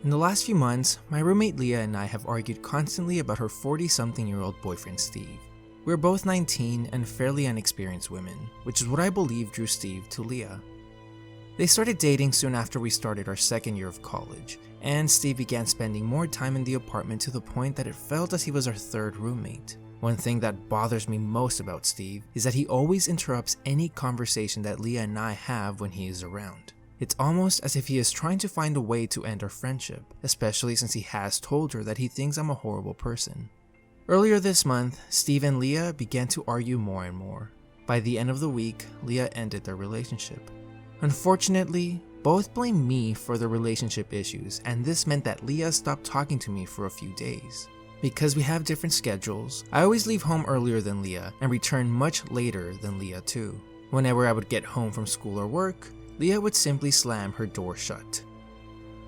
In the last few months, my roommate Leah and I have argued constantly about her 40-something-year-old boyfriend Steve. We were both 19 and fairly unexperienced women, which is what I believe drew Steve to Leah. They started dating soon after we started our second year of college, and Steve began spending more time in the apartment to the point that it felt as he was our third roommate. One thing that bothers me most about Steve is that he always interrupts any conversation that Leah and I have when he is around. It's almost as if he is trying to find a way to end our friendship, especially since he has told her that he thinks I'm a horrible person. Earlier this month, Steve and Leah began to argue more and more. By the end of the week, Leah ended their relationship. Unfortunately, both blame me for the relationship issues, and this meant that Leah stopped talking to me for a few days. Because we have different schedules, I always leave home earlier than Leah and return much later than Leah too. Whenever I would get home from school or work, Leah would simply slam her door shut.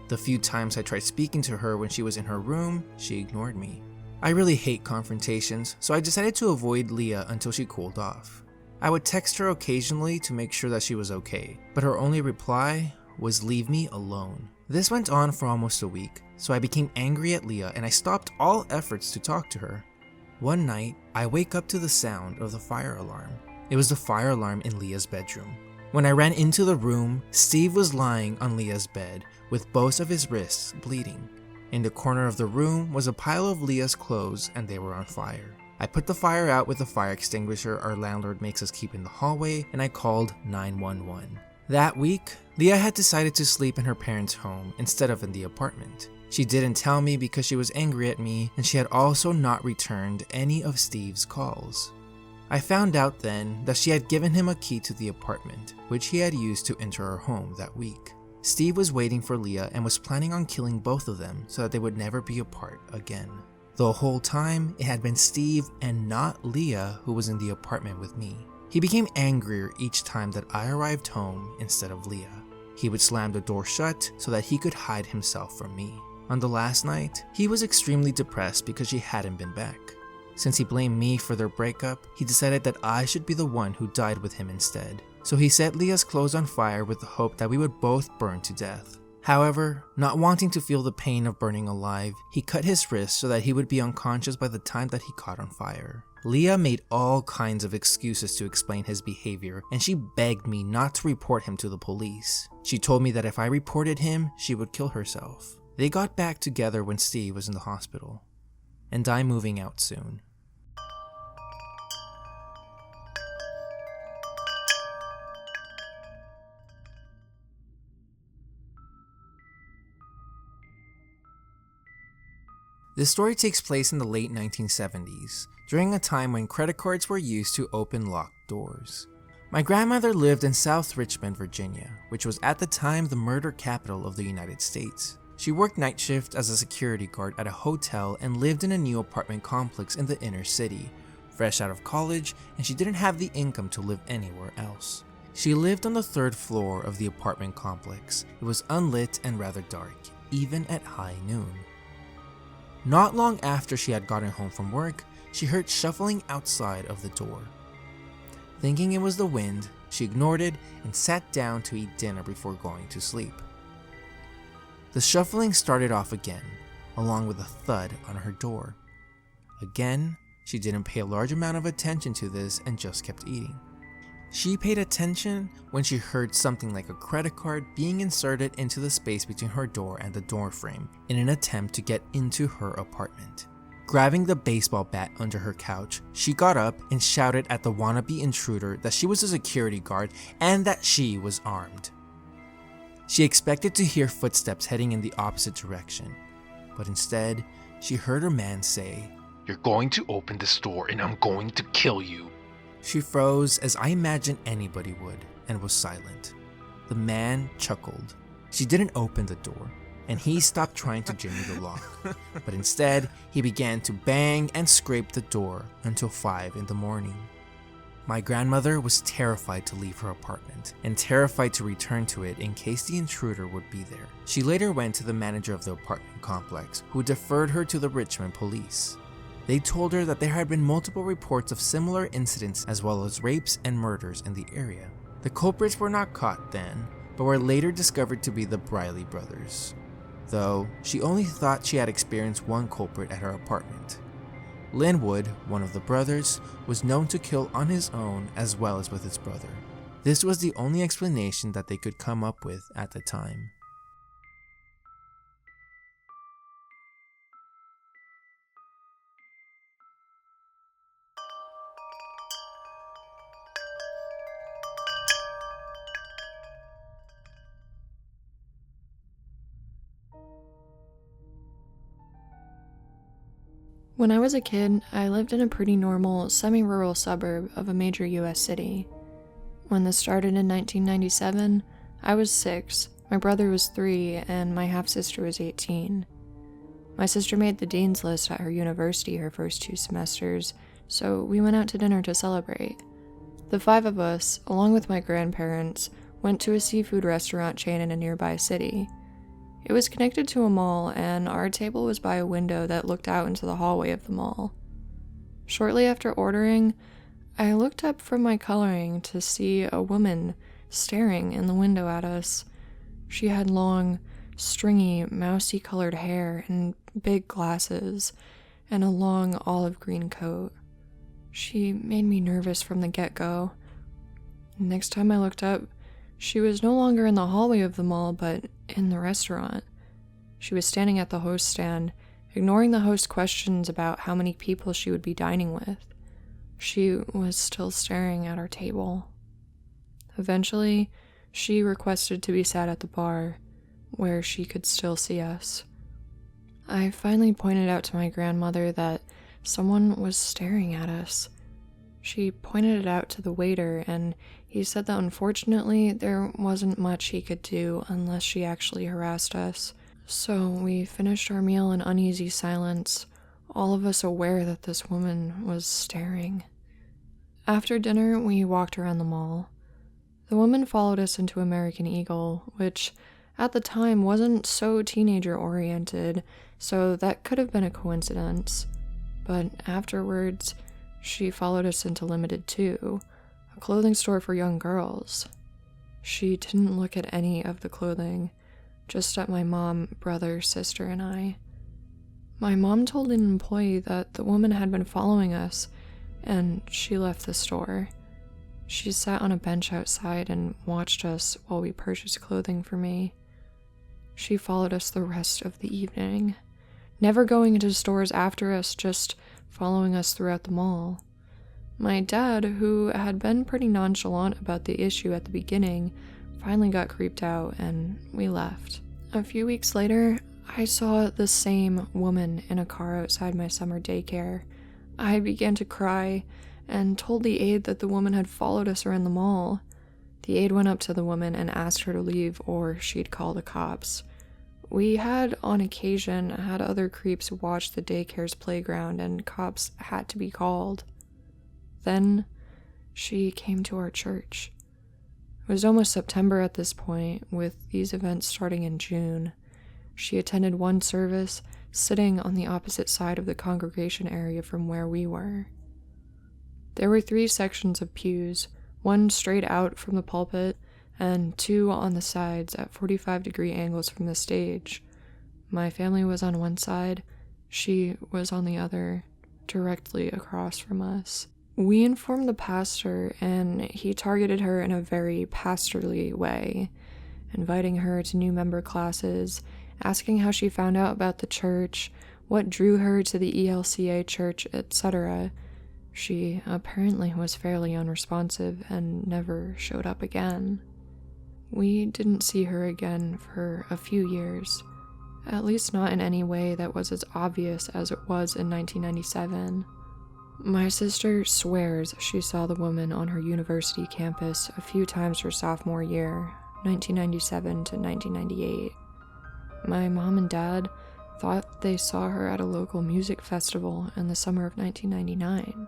The few times I tried speaking to her when she was in her room, she ignored me. I really hate confrontations, so I decided to avoid Leah until she cooled off. I would text her occasionally to make sure that she was okay, but her only reply was leave me alone. This went on for almost a week, so I became angry at Leah and I stopped all efforts to talk to her. One night, I wake up to the sound of the fire alarm. It was the fire alarm in Leah's bedroom. When I ran into the room, Steve was lying on Leah's bed with both of his wrists bleeding. In the corner of the room was a pile of Leah's clothes and they were on fire. I put the fire out with the fire extinguisher our landlord makes us keep in the hallway, and I called 911. That week, Leah had decided to sleep in her parents' home instead of in the apartment. She didn't tell me because she was angry at me, and she had also not returned any of Steve's calls. I found out then that she had given him a key to the apartment, which he had used to enter her home that week. Steve was waiting for Leah and was planning on killing both of them so that they would never be apart again. The whole time, it had been Steve and not Leah who was in the apartment with me. He became angrier each time that I arrived home instead of Leah. He would slam the door shut so that he could hide himself from me. On the last night, he was extremely depressed because she hadn't been back. Since he blamed me for their breakup, he decided that I should be the one who died with him instead. So he set Leah's clothes on fire with the hope that we would both burn to death. However, not wanting to feel the pain of burning alive, he cut his wrist so that he would be unconscious by the time that he caught on fire. Leah made all kinds of excuses to explain his behavior, and she begged me not to report him to the police. She told me that if I reported him, she would kill herself. They got back together when Steve was in the hospital, and I'm moving out soon. This story takes place in the late 1970s, during a time when credit cards were used to open locked doors. My grandmother lived in South Richmond, Virginia, which was at the time the murder capital of the United States. She worked night shift as a security guard at a hotel and lived in a new apartment complex in the inner city, fresh out of college, and she didn't have the income to live anywhere else. She lived on the third floor of the apartment complex. It was unlit and rather dark, even at high noon. Not long after she had gotten home from work, she heard shuffling outside of the door. Thinking it was the wind, she ignored it and sat down to eat dinner before going to sleep. The shuffling started off again, along with a thud on her door. Again, she didn't pay a large amount of attention to this and just kept eating. She paid attention when she heard something like a credit card being inserted into the space between her door and the door frame in an attempt to get into her apartment. Grabbing the baseball bat under her couch, she got up and shouted at the wannabe intruder that she was a security guard and that she was armed. She expected to hear footsteps heading in the opposite direction, but instead, she heard her man say, "You're going to open this door and I'm going to kill you." She froze as I imagined anybody would and was silent. The man chuckled. She didn't open the door, and he stopped trying to jimmy the lock, but instead he began to bang and scrape the door until 5 in the morning. My grandmother was terrified to leave her apartment and terrified to return to it in case the intruder would be there. She later went to the manager of the apartment complex, who deferred her to the Richmond police. They told her that there had been multiple reports of similar incidents as well as rapes and murders in the area. The culprits were not caught then, but were later discovered to be the Briley brothers. though she only thought she had experienced one culprit at her apartment. Linwood, one of the brothers, was known to kill on his own as well as with his brother. This was the only explanation that they could come up with at the time. When I was a kid, I lived in a pretty normal, semi-rural suburb of a major US city. When this started in 1997, I was 6, my brother was 3, and my half-sister was 18. My sister made the dean's list at her university her first 2 semesters, so we went out to dinner to celebrate. The 5 of us, along with my grandparents, went to a seafood restaurant chain in a nearby city. It was connected to a mall, and our table was by a window that looked out into the hallway of the mall. Shortly after ordering, I looked up from my coloring to see a woman staring in the window at us. She had long, stringy, mousy-colored hair and big glasses, and a long olive green coat. She made me nervous from the get-go. Next time I looked up, she was no longer in the hallway of the mall, but in the restaurant. She was standing at the host stand, ignoring the host questions about how many people she would be dining with. She was still staring at our table. Eventually, she requested to be sat at the bar, where she could still see us. I finally pointed out to my grandmother that someone was staring at us. She pointed it out to the waiter, and he said that unfortunately there wasn't much he could do unless she actually harassed us. So we finished our meal in uneasy silence, all of us aware that this woman was staring. After dinner, we walked around the mall. The woman followed us into American Eagle, which at the time wasn't so teenager-oriented, so that could have been a coincidence. But afterwards, she followed us into Limited too, a clothing store for young girls. She didn't look at any of the clothing, just at my mom, brother, sister, and I. My mom told an employee that the woman had been following us, and she left the store. She sat on a bench outside and watched us while we purchased clothing for me. She followed us the rest of the evening, never going into stores after us, just following us throughout the mall. My dad, who had been pretty nonchalant about the issue at the beginning, finally got creeped out and we left. A few weeks later, I saw the same woman in a car outside my summer daycare. I began to cry and told the aide that the woman had followed us around the mall. The aide went up to the woman and asked her to leave or she'd call the cops. We had, on occasion, had other creeps watch the daycare's playground, and cops had to be called. Then, she came to our church. It was almost September at this point, with these events starting in June. She attended one service, sitting on the opposite side of the congregation area from where we were. There were 3 sections of pews, one straight out from the pulpit, and 2 on the sides at 45-degree angles from the stage. My family was on one side, she was on the other, directly across from us. We informed the pastor, and he targeted her in a very pastorly way, inviting her to new member classes, asking how she found out about the church, what drew her to the ELCA church, etc. She apparently was fairly unresponsive and never showed up again. We didn't see her again for a few years, at least not in any way that was as obvious as it was in 1997. My sister swears she saw the woman on her university campus a few times her sophomore year, 1997 to 1998. My mom and dad thought they saw her at a local music festival in the summer of 1999.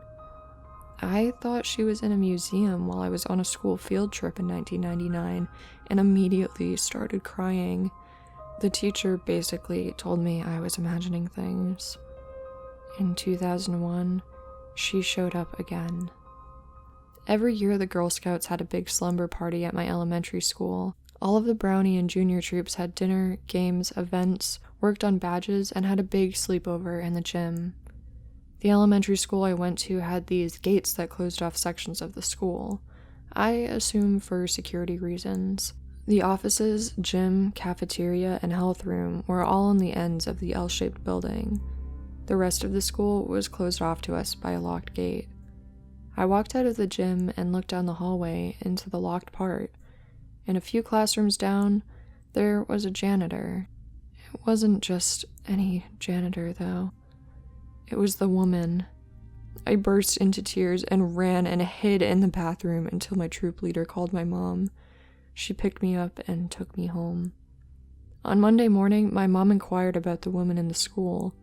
I thought she was in a museum while I was on a school field trip in 1999 and immediately started crying. The teacher basically told me I was imagining things. In 2001, she showed up again. Every year the Girl Scouts had a big slumber party at my elementary school. All of the brownie and junior troops had dinner, games, events, worked on badges, and had a big sleepover in the gym. The elementary school I went to had these gates that closed off sections of the school. I assume for security reasons. The offices, gym, cafeteria, and health room were all on the ends of the L-shaped building. The rest of the school was closed off to us by a locked gate. I walked out of the gym and looked down the hallway into the locked part. And a few classrooms down, there was a janitor. It wasn't just any janitor, though. It was the woman. I burst into tears and ran and hid in the bathroom until my troop leader called my mom. She picked me up and took me home. On Monday morning, my mom inquired about the woman in the school.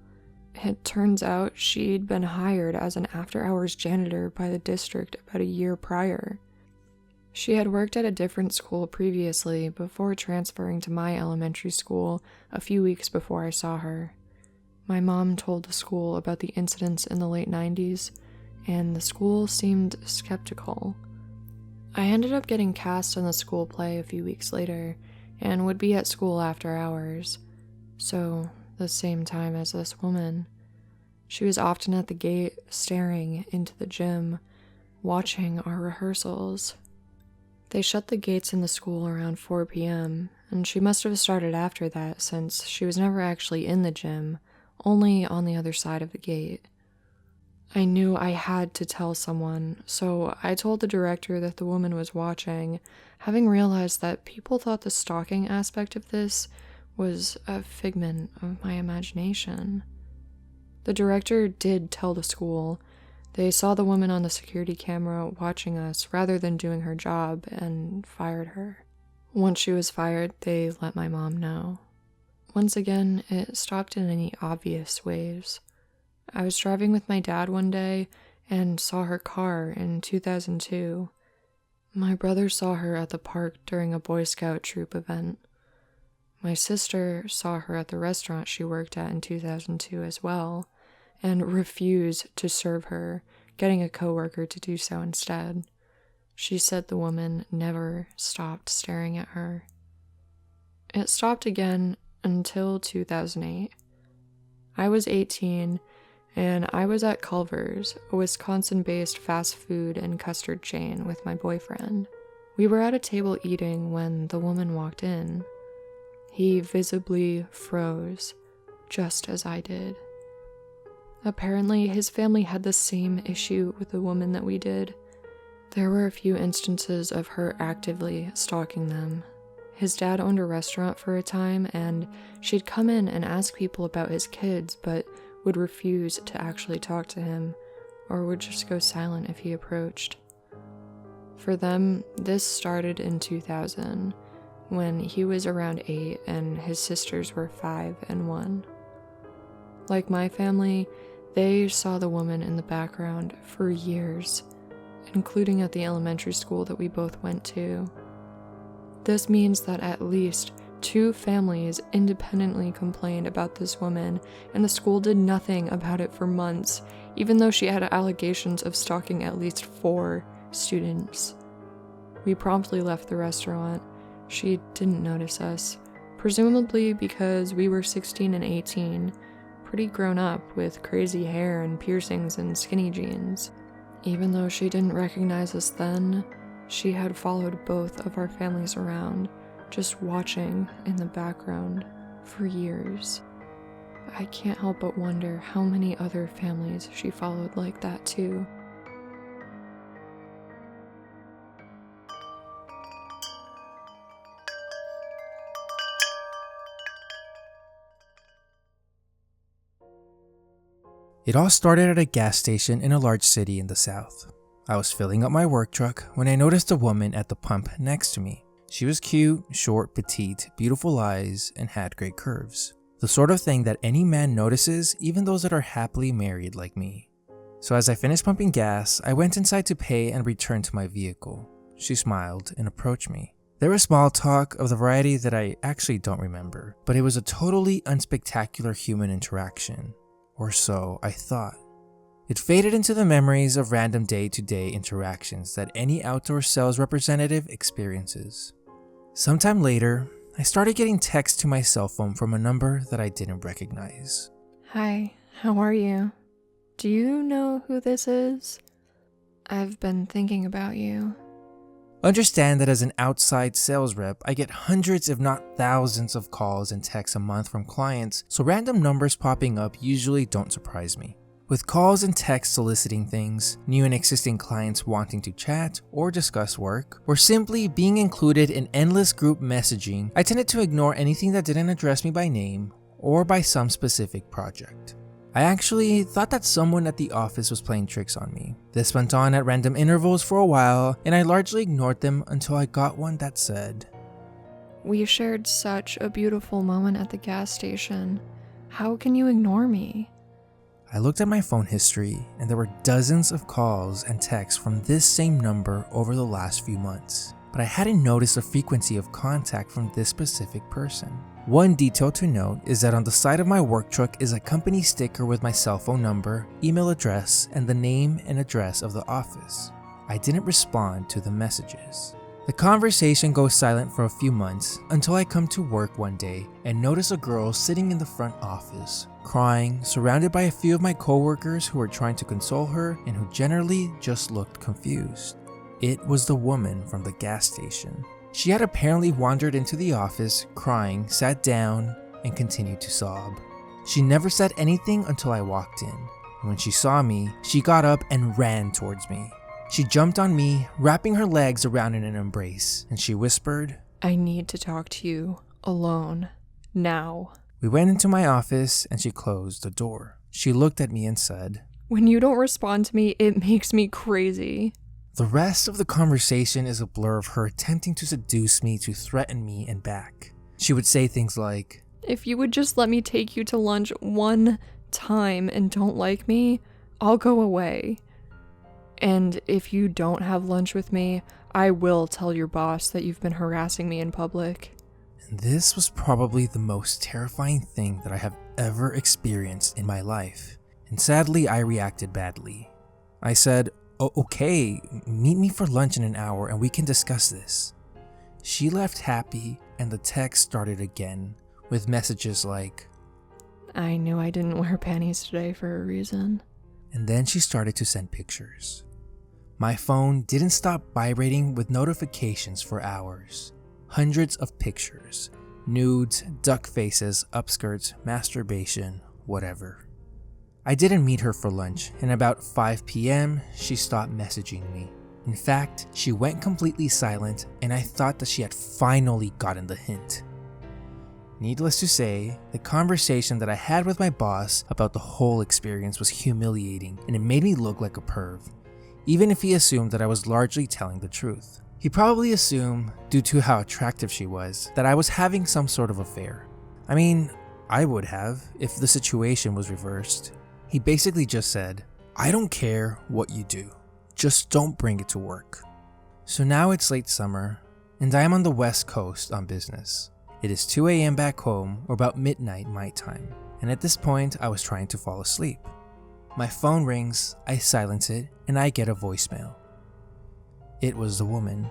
It turns out she'd been hired as an after-hours janitor by the district about a year prior. She had worked at a different school previously before transferring to my elementary school a few weeks before I saw her. My mom told the school about the incidents in the late 90s, and the school seemed skeptical. I ended up getting cast in the school play a few weeks later, and would be at school after hours, so the same time as this woman. She was often at the gate, staring into the gym, watching our rehearsals. They shut the gates in the school around 4 p.m., and she must have started after that since she was never actually in the gym, only on the other side of the gate. I knew I had to tell someone, so I told the director that the woman was watching, having realized that people thought the stalking aspect of this was a figment of my imagination. The director did tell the school. They saw the woman on the security camera watching us rather than doing her job and fired her. Once she was fired, they let my mom know. Once again, it stopped in any obvious ways. I was driving with my dad one day and saw her car in 2002. My brother saw her at the park during a Boy Scout troop event. My sister saw her at the restaurant she worked at in 2002 as well, and refused to serve her, getting a coworker to do so instead. She said the woman never stopped staring at her. It stopped again until 2008. I was 18, and I was at Culver's, a Wisconsin-based fast food and custard chain, with my boyfriend. We were at a table eating when the woman walked in. He visibly froze, just as I did. Apparently, his family had the same issue with the woman that we did. There were a few instances of her actively stalking them. His dad owned a restaurant for a time, and she'd come in and ask people about his kids, but would refuse to actually talk to him, or would just go silent if he approached. For them, this started in 2000, when he was around 8 and his sisters were 5 and 1. Like my family, they saw the woman in the background for years, including at the elementary school that we both went to. This means that at least 2 families independently complained about this woman, and the school did nothing about it for months, even though she had allegations of stalking at least 4 students. We promptly left the restaurant. She didn't notice us, presumably because we were 16 and 18, pretty grown up with crazy hair and piercings and skinny jeans. Even though she didn't recognize us then, she had followed both of our families around, just watching in the background for years. I can't help but wonder how many other families she followed like that too. It all started at a gas station in a large city in the south. I was filling up my work truck when I noticed a woman at the pump next to me. She was cute, short, petite, beautiful eyes, and had great curves. The sort of thing that any man notices, even those that are happily married like me. So as I finished pumping gas, I went inside to pay and returned to my vehicle. She smiled and approached me. There was small talk of the variety that I actually don't remember, but it was a totally unspectacular human interaction. Or so I thought. It faded into the memories of random day-to-day interactions that any outdoor sales representative experiences. Sometime later, I started getting texts to my cell phone from a number that I didn't recognize. Hi, how are you? Do you know who this is? I've been thinking about you. Understand that as an outside sales rep, I get hundreds if not thousands of calls and texts a month from clients, so random numbers popping up usually don't surprise me. With calls and texts soliciting things, new and existing clients wanting to chat or discuss work, or simply being included in endless group messaging, I tended to ignore anything that didn't address me by name or by some specific project. I actually thought that someone at the office was playing tricks on me. This went on at random intervals for a while, and I largely ignored them until I got one that said, We shared such a beautiful moment at the gas station. How can you ignore me? I looked at my phone history, and there were dozens of calls and texts from this same number over the last few months, but I hadn't noticed the frequency of contact from this specific person. One detail to note is that on the side of my work truck is a company sticker with my cell phone number, email address, and the name and address of the office. I didn't respond to the messages. The conversation goes silent for a few months until I come to work one day and notice a girl sitting in the front office, crying, surrounded by a few of my coworkers who were trying to console her and who generally just looked confused. It was the woman from the gas station. She had apparently wandered into the office, crying, sat down, and continued to sob. She never said anything until I walked in. When she saw me, she got up and ran towards me. She jumped on me, wrapping her legs around in an embrace, and she whispered, I need to talk to you, alone, now. We went into my office and she closed the door. She looked at me and said, When you don't respond to me, it makes me crazy. The rest of the conversation is a blur of her attempting to seduce me, to threaten me, and back. She would say things like, If you would just let me take you to lunch one time and don't like me, I'll go away. And if you don't have lunch with me, I will tell your boss that you've been harassing me in public. And this was probably the most terrifying thing that I have ever experienced in my life. And sadly, I reacted badly. I said, "Oh, okay, meet me for lunch in an hour and we can discuss this." She left happy and the text started again with messages like, I knew I didn't wear panties today for a reason. And then she started to send pictures. My phone didn't stop vibrating with notifications for hours. Hundreds of pictures. Nudes, duck faces, upskirts, masturbation, whatever. I didn't meet her for lunch, and about 5 p.m., she stopped messaging me. In fact, she went completely silent, and I thought that she had finally gotten the hint. Needless to say, the conversation that I had with my boss about the whole experience was humiliating, and it made me look like a perv, even if he assumed that I was largely telling the truth. He probably assumed, due to how attractive she was, that I was having some sort of affair. I mean, I would have, if the situation was reversed. He basically just said, "I don't care what you do, just don't bring it to work." So now it's late summer, and I am on the West Coast on business. It is 2 a.m. back home, or about midnight my time, and at this point I was trying to fall asleep. My phone rings, I silence it, and I get a voicemail. It was the woman.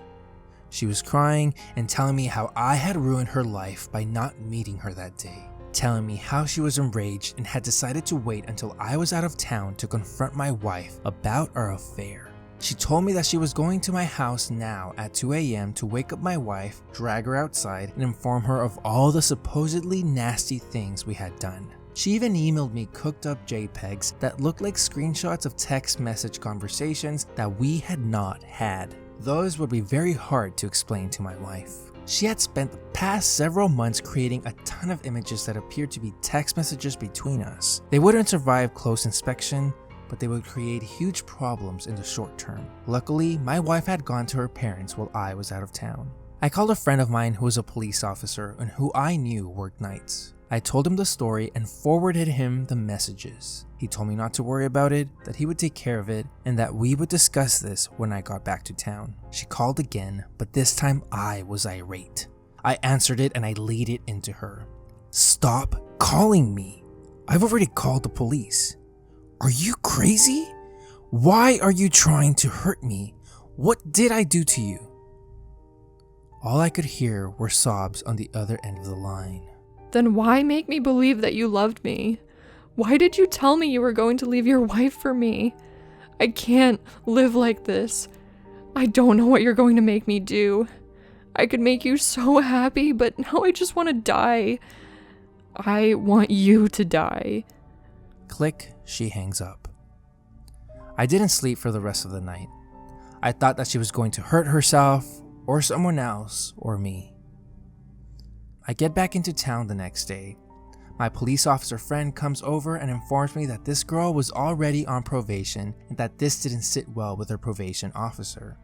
She was crying and telling me how I had ruined her life by not meeting her that day, telling me how she was enraged and had decided to wait until I was out of town to confront my wife about our affair. She told me that she was going to my house now at 2 a.m. to wake up my wife, drag her outside, and inform her of all the supposedly nasty things we had done. She even emailed me cooked up JPEGs that looked like screenshots of text message conversations that we had not had. Those would be very hard to explain to my wife. She had spent the past several months creating a ton of images that appeared to be text messages between us. They wouldn't survive close inspection, but they would create huge problems in the short term. Luckily, my wife had gone to her parents while I was out of town. I called a friend of mine who was a police officer and who I knew worked nights. I told him the story and forwarded him the messages. He told me not to worry about it, that he would take care of it, and that we would discuss this when I got back to town. She called again, but this time I was irate. I answered it and I laid it into her. "Stop calling me. I've already called the police. Are you crazy? Why are you trying to hurt me? What did I do to you?" All I could hear were sobs on the other end of the line. Then why make me believe that you loved me? Why did you tell me you were going to leave your wife for me? I can't live like this. I don't know what you're going to make me do. I could make you so happy, but now I just want to die. I want you to die. Click, she hangs up. I didn't sleep for the rest of the night. I thought that she was going to hurt herself, or someone else, or me. I get back into town the next day. My police officer friend comes over and informs me that this girl was already on probation and that this didn't sit well with her probation officer.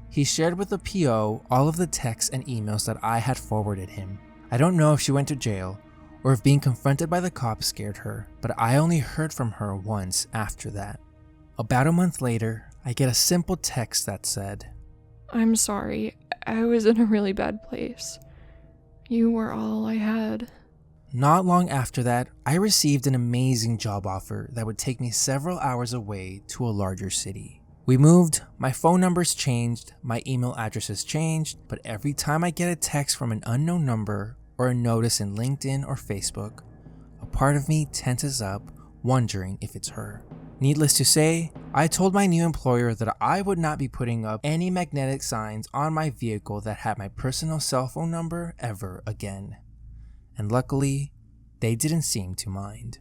He shared with the PO all of the texts and emails that I had forwarded him. I don't know if she went to jail or if being confronted by the cops scared her, but I only heard from her once after that. About a month later, I get a simple text that said, I'm sorry. I was in a really bad place. You were all I had. Not long after that, I received an amazing job offer that would take me several hours away to a larger city. We moved, my phone numbers changed, my email addresses changed, but every time I get a text from an unknown number or a notice in LinkedIn or Facebook, a part of me tenses up, wondering if it's her. Needless to say, I told my new employer that I would not be putting up any magnetic signs on my vehicle that had my personal cell phone number ever again. And luckily, they didn't seem to mind.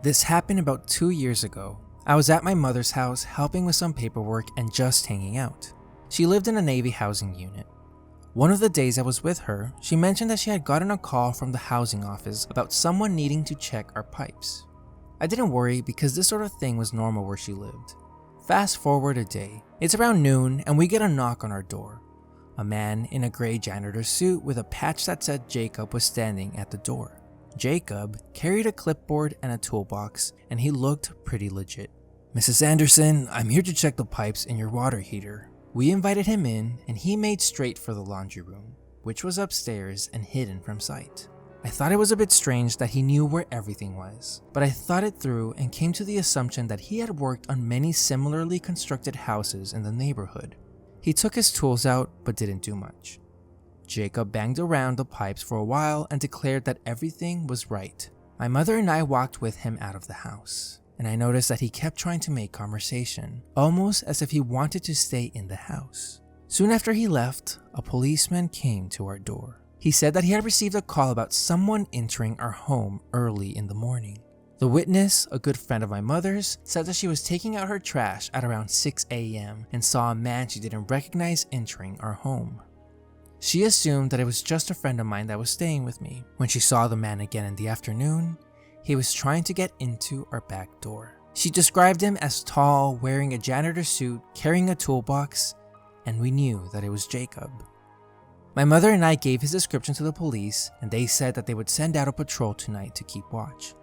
This happened about 2 years ago. I was at my mother's house helping with some paperwork and just hanging out. She lived in a Navy housing unit. One of the days I was with her, she mentioned that she had gotten a call from the housing office about someone needing to check our pipes. I didn't worry because this sort of thing was normal where she lived. Fast forward a day. It's around noon and we get a knock on our door. A man in a gray janitor suit with a patch that said Jacob was standing at the door. Jacob carried a clipboard and a toolbox, and he looked pretty legit. Mrs. Anderson, I'm here to check the pipes in your water heater. We invited him in, and he made straight for the laundry room, which was upstairs and hidden from sight. I thought it was a bit strange that he knew where everything was, but I thought it through and came to the assumption that he had worked on many similarly constructed houses in the neighborhood. He took his tools out, but didn't do much. Jacob banged around the pipes for a while and declared that everything was right. My mother and I walked with him out of the house, and I noticed that he kept trying to make conversation, almost as if he wanted to stay in the house. Soon after he left, a policeman came to our door. He said that he had received a call about someone entering our home early in the morning. The witness, a good friend of my mother's, said that she was taking out her trash at around 6 a.m. and saw a man she didn't recognize entering our home. She assumed that it was just a friend of mine that was staying with me. When she saw the man again in the afternoon, he was trying to get into our back door. She described him as tall, wearing a janitor suit, carrying a toolbox, and we knew that it was Jacob. My mother and I gave his description to the police, and they said that they would send out a patrol tonight to keep watch.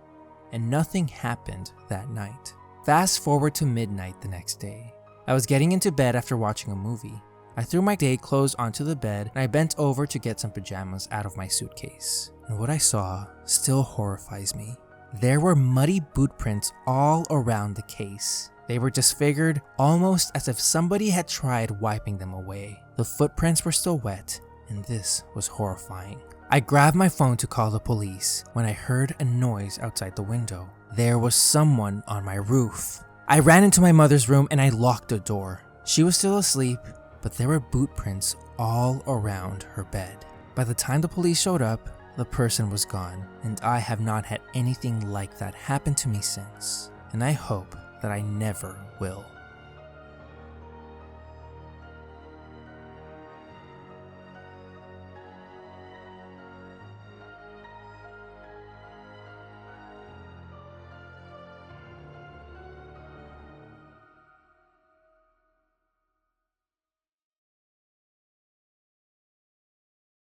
And nothing happened that night. Fast forward to midnight the next day. I was getting into bed after watching a movie. I threw my day clothes onto the bed and I bent over to get some pajamas out of my suitcase. And what I saw still horrifies me. There were muddy boot prints all around the case. They were disfigured, almost as if somebody had tried wiping them away. The footprints were still wet, and this was horrifying. I grabbed my phone to call the police when I heard a noise outside the window. There was someone on my roof. I ran into my mother's room and I locked the door. She was still asleep, but there were boot prints all around her bed. By the time the police showed up, the person was gone, and I have not had anything like that happen to me since, and I hope that I never will.